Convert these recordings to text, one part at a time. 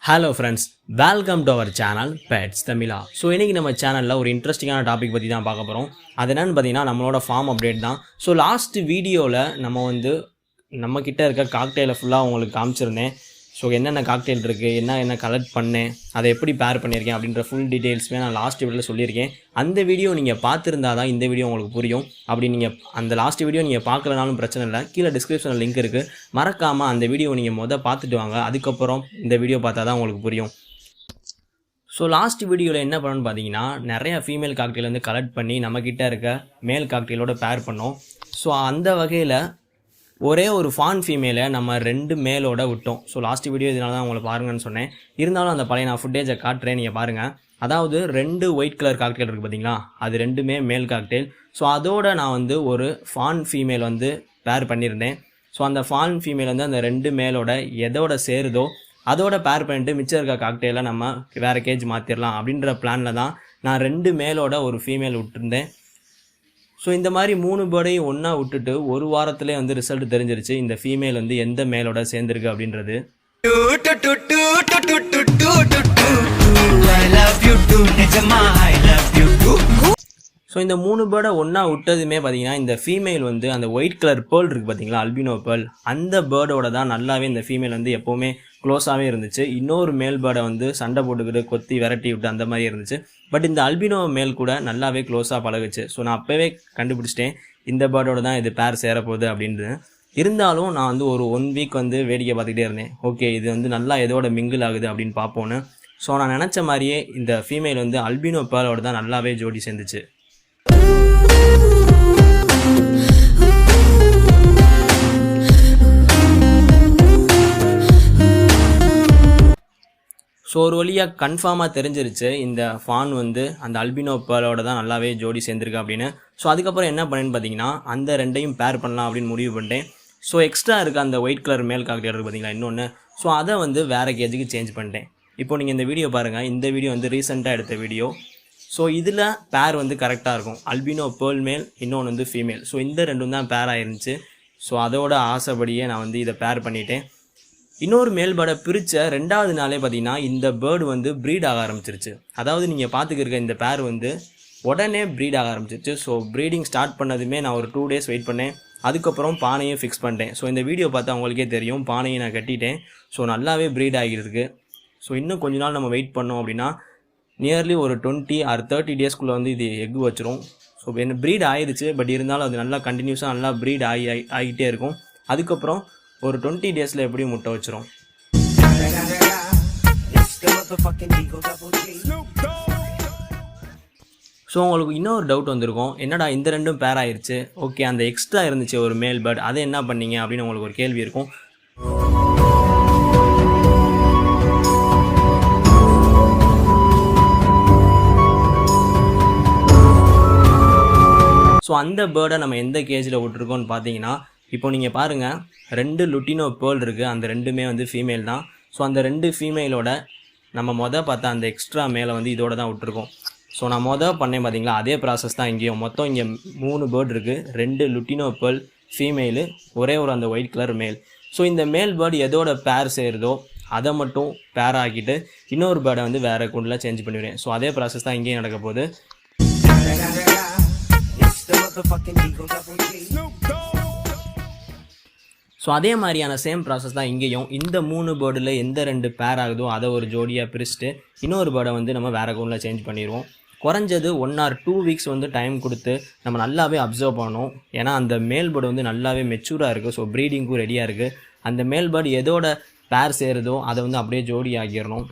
Hello friends, welcome to our channel PETZZZ TAMIZHA. So இன்னைக்கு நம்ம சேனல்ல ஒரு இன்ட்ரஸ்டிங்கான டாபிக் பத்தி தான் பார்க்க போறோம். அது என்னன்னு பார்த்தீங்கன்னா நம்மளோட ஃபார்ம் அப்டேட் தான். ஸோ லாஸ்ட் வீடியோவில் நம்ம கிட்ட இருக்க காக்டெயிலை ஃபுல்லாக உங்களுக்கு காமிச்சிருந்தேன். ஸோ என்னென்ன காக்டெயில் இருக்குது, என்ன கலெக்ட் பண்ணேன், அதை எப்படி பேர் பண்ணியிருக்கேன் அப்படின்ற ஃபுல் டீட்டெயில்ஸுமே நான் லாஸ்ட் வீடியோவில் சொல்லியிருக்கேன். அந்த வீடியோ நீங்கள் பார்த்துருந்தா தான் இந்த வீடியோ உங்களுக்கு புரியும். அப்படி நீங்கள் அந்த லாஸ்ட் வீடியோ நீங்கள் பார்க்கலனாலும் பிரச்சனை இல்லை, கீழே டிஸ்கிரிப்ஷனில் லிங்க் இருக்குது, மறக்காமல் அந்த வீடியோ நீங்கள் பார்த்துட்டு வாங்க. அதுக்கப்புறம் இந்த வீடியோ பார்த்தா தான் உங்களுக்கு புரியும். ஸோ லாஸ்ட் வீடியோவில் என்ன பண்ணணும்னு பார்த்தீங்கன்னா நிறையா ஃபீமேல் காக்டெயில் வந்து கலெக்ட் பண்ணி நம்மக்கிட்ட இருக்க மேல் காக்டெயிலோட பேர் பண்ணோம். ஸோ அந்த வகையில் ஒரே ஒரு ஃபான் ஃபீமேலை நம்ம 2 மேலோட விட்டோம். ஸோ லாஸ்ட் வீடியோ இதனால தான் உங்களை பாருங்கன்னு சொன்னேன். இருந்தாலும் அந்த பழைய நான் ஃபுட்டேஜை காட்டுறேன், நீங்கள் பாருங்கள். அதாவது 2 ஒயிட் கலர் காக்டெயில் இருக்குது பார்த்தீங்களா, அது 2மே மேல் காக்டெயில். ஸோ அதோட நான் ஒரு ஃபான் ஃபீமேல் பேர் பண்ணியிருந்தேன். ஸோ அந்த ஃபான் ஃபீமேல் அந்த 2 மேலோட எதோட சேருதோ அதோட பேர் பண்ணிட்டு மிச்சம் இருக்க காக்டெயிலை நம்ம வேறு கேஜ் மாற்றிடலாம் அப்படின்ற பிளானில் தான் நான் 2 மேலோட ஒரு ஃபீமேல் விட்டுருந்தேன். ஸோ இந்த மாதிரி 3 பேர்டையும் ஒன்றா விட்டுட்டு ஒரு வாரத்திலே ரிசல்ட் தெரிஞ்சிருச்சு இந்த ஃபீமேல் எந்த மேலோட சேர்ந்துருக்கு அப்படின்றது. ஸோ இந்த 3 பேர்டை ஒன்றா விட்டதுமே பார்த்தீங்கன்னா இந்த ஃபீமேல் அந்த ஒயிட் கலர் பேர்ல் இருக்குது பார்த்தீங்களா, அல்பினோ பேர்ல், அந்த பேர்டோட தான் நல்லாவே இந்த ஃபீமேல் எப்போவுமே க்ளோஸாகவே இருந்துச்சு. இன்னொரு மேல் பேர்டை சண்டை போட்டுக்கிட்டு கொத்தி விரட்டி விட்டு அந்த மாதிரி இருந்துச்சு. பட் இந்த அல்பினோ மேல் கூட நல்லாவே க்ளோஸாக பழகுச்சு. ஸோ நான் அப்போவே கண்டுபிடிச்சிட்டேன் இந்த பேர்டோட தான் இது பேர் சேரப்போகுது அப்படின்ட்டு. இருந்தாலும் நான் ஒரு 1 வீக் வேடிக்கை பார்த்துக்கிட்டே இருந்தேன். ஓகே, இது நல்லா எதோட மிங்கிள் ஆகுது அப்படின்னு பார்ப்போன்னு. ஸோ நான் நினச்ச மாதிரியே இந்த ஃபீமேல் அல்பினோ பேர்லோட தான் நல்லாவே ஜோடி சேர்ந்துச்சு. ஸோ ஒரு வழியாக கன்ஃபார்மாக தெரிஞ்சிருச்சு இந்த ஃபான் அந்த அல்பினோ பேர்லோட தான் நல்லாவே ஜோடி சேர்ந்துருக்கு அப்படின்னு. ஸோ அதுக்கப்புறம் என்ன பண்ணேன்னு பார்த்தீங்கன்னா அந்த 2ஐயும் பேர் பண்ணலாம் அப்படின்னு முடிவு பண்ணிட்டேன். ஸோ எக்ஸ்ட்ரா இருக்க அந்த ஒயிட் கலர் மேல் காக்டெயில் இருக்குது பார்த்தீங்களா இன்னொன்று, ஸோ அதை வேறு கேஜுக்கு சேஞ்ச் பண்ணிட்டேன். இப்போ நீங்கள் இந்த வீடியோ பாருங்கள், இந்த வீடியோ ரீசெண்டாக எடுத்த வீடியோ. ஸோ இதில் பேர் கரெக்டாக இருக்கும், அல்பினோ பேர்ல் மேல், இன்னொன்று ஃபீமேல். ஸோ இந்த 2ம் தான் பேர் ஆயிருந்துச்சு. ஸோ அதோட ஆசைப்படியே நான் இதை பேர் பண்ணிட்டேன். இன்னொரு மேல் பேர்டை பிரித்த 2வது நாளே பார்த்தீங்கன்னா இந்த பேர்டு ப்ரீட் ஆக ஆரம்பிச்சிருச்சு. அதாவது நீங்கள் பார்த்துக்கிருக்க இந்த பேர் உடனே ப்ரீட் ஆக ஆரம்பிச்சிருச்சு. ஸோ ப்ரீடிங் ஸ்டார்ட் பண்ணதுமே நான் ஒரு 2 டேஸ் வெயிட் பண்ணேன். அதுக்கப்புறம் பானையும் ஃபிக்ஸ் பண்ணிட்டேன். ஸோ இந்த வீடியோ பார்த்தா உங்களுக்கே தெரியும், பானையை நான் கட்டிட்டேன். ஸோ நல்லாவே ப்ரீட் ஆகிருக்கு. ஸோ இன்னும் கொஞ்ச நாள் நம்ம வெயிட் பண்ணோம் அப்படின்னா நியர்லி ஒரு 20 or 30 டேஸ்க்குள்ளே இது எக் வச்சிரும். ஸோ என்ன ப்ரீட் ஆயிடுச்சு, பட் இருந்தாலும் அது நல்லா கண்டினியூஸாக நல்லா ப்ரீட் ஆகிட்டே இருக்கும். அதுக்கப்புறம் ஒரு 20 டேஸில் எப்படி முட்டை வச்சிரும். ஸோ உங்களுக்கு இன்னொரு டவுட் வந்திருக்கும், என்னடா இந்த 2ம் பேர் ஆயிடுச்சு, ஓகே அந்த எக்ஸ்ட்ரா இருந்துச்சு ஒரு மேல் பேர்ட், அதை என்ன பண்ணீங்க அப்படின்னு உங்களுக்கு ஒரு கேள்வி இருக்கும். ஸோ அந்த பேர்டை நம்ம எந்த கேஜில் விட்டுருக்கோன்னு பார்த்தீங்கன்னா இப்போ நீங்கள் பாருங்கள் 2 லுட்டினோ பேர்ல் இருக்குது, அந்த 2மே ஃபீமேல் தான். ஸோ அந்த 2 ஃபீமேலோட நம்ம பார்த்தா அந்த எக்ஸ்ட்ரா மேலே இதோட தான் விட்டுருக்கோம். ஸோ நான் பண்ணேன் பார்த்தீங்களா, அதே ப்ராசஸ் தான் இங்கேயும். மொத்தம் இங்கே 3 பேர்டு இருக்குது, 2 லுட்டினோ பேர்ல் ஃபீமேலு, ஒரே ஒரு அந்த ஒயிட் கலர் மேல். ஸோ இந்த மேல் பேர்டு எதோட பேர் சேருதோ அதை மட்டும் பேர் ஆக்கிட்டு இன்னொரு பேர்டை வேறு கூண்டில் சேஞ்ச் பண்ணிவிடுவேன். ஸோ அதே ப்ராசஸ் தான் இங்கேயும் நடக்க போகுது. ஸோ அதே மாதிரியான சேம் ப்ராசஸ் தான் இங்கேயும். இந்த 3 பேர்டில் எந்த 2 பேர் ஆகுதோ அதை ஒரு ஜோடியாக பிரிச்சுட்டு இன்னொரு பேர்டை நம்ம வேறு அக்கௌண்ட்டில் சேஞ்ச் பண்ணிடுவோம். குறைஞ்சது 1 or 2 வீக்ஸ் டைம் கொடுத்து நம்ம நல்லாவே அப்சர்வ் பண்ணணும். ஏன்னா அந்த மேல் பேர்டு நல்லாவே மெச்சூராக இருக்குது. ஸோ ப்ரீடிங்கும் ரெடியாக இருக்குது. அந்த மேல் பேர்டு எதோட பேர் சேருதோ அதை அப்படியே ஜோடி ஆகிடணும்.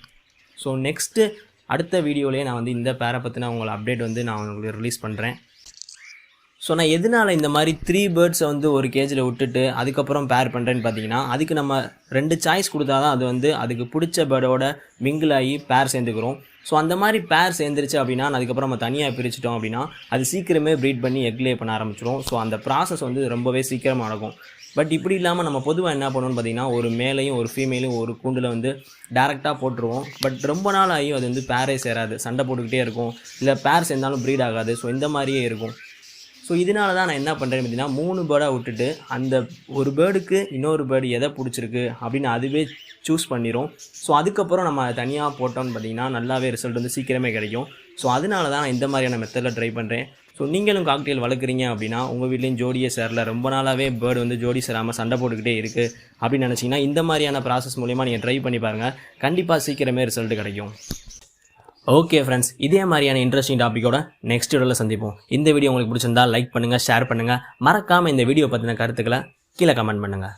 ஸோ நெக்ஸ்ட்டு அடுத்த வீடியோலேயே நான் இந்த பேரை பற்றின உங்களை அப்டேட் நான் உங்களுக்கு ரிலீஸ் பண்ணுறேன். ஸோ நான் எதனால் இந்த மாதிரி 3 பேர்ட்ஸை ஒரு கேஜில் விட்டுட்டு அதுக்கப்புறம் பேர் பண்ணுறேன்னு பார்த்தீங்கன்னா அதுக்கு நம்ம 2 சாய்ஸ் கொடுத்தா தான் அது அதுக்கு பிடிச்ச பேர்டோட மிங்கிள் ஆகி பேர் சேர்ந்துக்கிறோம். ஸோ அந்த மாதிரி பேர் சேர்ந்துருச்சு அப்படின்னா அதுக்கப்புறம் நம்ம தனியாக பிரிச்சிட்டோம் அப்படின்னா அது சீக்கிரமே ப்ரீட் பண்ணி எக் லே பண்ண ஆரம்பிச்சிடும். ஸோ அந்த ப்ராசஸ் ரொம்பவே சீக்கிரமாக நடக்கும். பட் இப்படி இல்லாமல் நம்ம பொதுவாக என்ன பண்ணுவோம்னு பார்த்தீங்கன்னா ஒரு மேலையும் ஒரு ஃபீமேலையும் ஒரு கூண்டில் டேரெக்டாக போட்டுருவோம். பட் ரொம்ப நாள் ஆகி அது பேரே சேராது, சண்டை போட்டுக்கிட்டே இருக்கும், இல்லை பேர் சேர்ந்தாலும் ப்ரீட் ஆகாது. ஸோ இந்த மாதிரியே இருக்கும். ஸோ இதனால தான் நான் என்ன பண்ணுறேன் பார்த்தீங்கன்னா 3 பேர்டாக விட்டுட்டு அந்த ஒரு பேர்டுக்கு இன்னொரு பேர்டு எதை பிடிச்சிருக்கு அப்படின்னு அதுவே சூஸ் பண்ணிடும். ஸோ அதுக்கப்புறம் நம்ம தனியாக போட்டோம்னு பார்த்தீங்கன்னா நல்லாவே ரிசல்ட் வந்து சீக்கிரமே கிடைக்கும். ஸோ அதனால தான் நான் இந்த மாதிரியான மெத்தடில் ட்ரை பண்ணுறேன். ஸோ நீங்களும் காக்டெயில் வளர்க்குறீங்க அப்படின்னா உங்கள் வீட்லேயும் ஜோடியே சேரல, ரொம்ப நாளாகவே பேர்டு வந்து ஜோடி சேராமல் சண்டை போட்டுக்கிட்டே இருக்குது அப்படின்னு நினச்சிங்கன்னா இந்த மாதிரியான ப்ராசஸ் மூலிமா நீங்கள் ட்ரை பண்ணி பாருங்கள். கண்டிப்பாக சீக்கிரமே ரிசல்ட் கிடைக்கும். ஓகே ஃப்ரெண்ட்ஸ், இதே மாதிரியான இன்ட்ரெஸ்டிங் டாப்பிக்கோட நெக்ஸ்ட் வீடியோவில் சந்திப்போம். இந்த வீடியோ உங்களுக்கு பிடிச்சிருந்தா லைக் பண்ணுங்கள், ஷேர் பண்ணுங்கள். மறக்காமல் இந்த வீடியோ பற்றின கருத்துக்களை கீழே கமெண்ட் பண்ணுங்கள்.